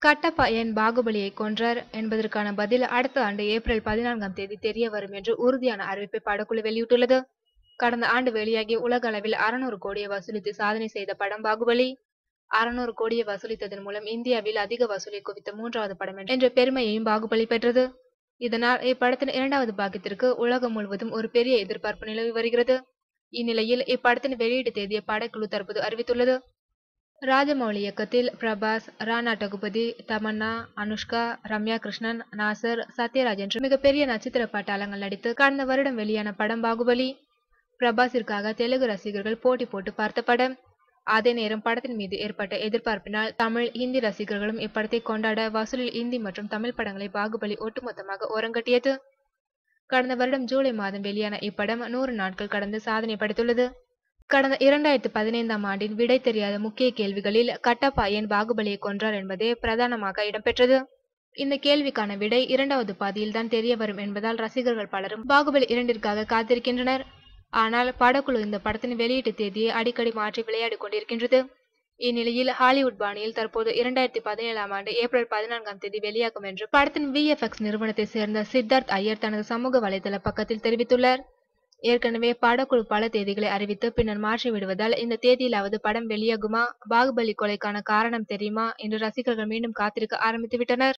கட்டப்பா ஏன் பாகுபலியை கொன்றார் என்பதற்கான பதில் அடுத்த ஆண்டு ஏப்ரல் 14ஆம் தேதி தெரிய வரும் என்று உறுதியான அறிவிப்பை படக்குழு வெளியிட்டுள்ளது. கடந்த ஆண்டு வெளியாகி உலக அளவில் 600 கோடியை வசூலித்து சாதனை செய்த படம் பாகுபலி. 600 கோடியை வசூலித்ததன் மூலம் இந்தியாவில் அதிக வசூலை குவித்த 3வது படம் என்ற பெருமையையும் பாகுபலி பெற்றது. இதனால் இப்படத்தின் 2வது பாகத்திற்கு உலகம் முழுவதும் ஒரு பெரிய எதிர்பார்ப்பு நிலவி வருகிறது. இந்நிலையில் இப்படத்தின் வெளியீடு தேதியை படக்குழு தற்போது அறிவித்துள்ளது. ராஜமௌலி இயக்கத்தில் பிரபாஸ், ராணா டகுபதி, தமன்னா, அனுஷ்கா, ரம்யா கிருஷ்ணன், நாசர், சத்யராஜ் என்ற மிகப்பெரிய நட்சத்திர பட்டாளங்கள் நடித்து கடந்த வருடம் வெளியான படம் பாகுபலி. பிரபாஸிற்காக தெலுங்கு ரசிகர்கள் போட்டி போட்டு பார்த்த படம். அதே நேரம் படத்தின் மீது ஏற்பட்ட எதிர்பார்ப்பினால் தமிழ், ஹிந்தி ரசிகர்களும் இப்படத்தை கொண்டாட வசூலில் ஹிந்தி மற்றும் தமிழ் படங்களை பாகுபலி ஒட்டுமொத்தமாக ஓரங்கட்டியது. கடந்த வருடம் ஜூலை மாதம் வெளியான இப்படம் 100 நாட்கள் கடந்து சாதனை படைத்துள்ளது. கடந்த 2015ஆம் ஆண்டின் விடை தெரியாத முக்கிய கேள்விகளில் கட்டப்பா ஏன் பாகுபலியை கொன்றார் என்பதே பிரதானமாக இடம்பெற்றது. இந்த கேள்விக்கான விடை 2வது பாதியில் தான் தெரிய வரும் என்பதால் ரசிகர்கள் பலரும் பாகுபலி 2ற்காக காத்திருக்கின்றனர். ஆனால் படக்குழு இந்த படத்தின் வெளியீட்டு தேதியை அடிக்கடி மாற்றி விளையாடி கொண்டிருக்கின்றது. இந்நிலையில் ஹாலிவுட் பாணியில் தற்போது 2017ஆம் ஆண்டு ஏப்ரல் 14ஆம் தேதி வெளியாகும் என்று படத்தின் VFX நிறுவனத்தை சேர்ந்த சித்தார்த் ஐயர் தனது சமூக வலைதள பக்கத்தில் தெரிவித்துள்ளார். ஏற்கனவே படக்குழு பல தேதிகளை அறிவித்து பின்னர் மாற்றி விடுவதால் இந்த தேதியிலாவது படம் வெளியாகுமா, பாகுபலி கொலைக்கான காரணம் தெரியுமா என்று ரசிகர்கள் மீண்டும் காத்திருக்க ஆரம்பித்து விட்டனர்.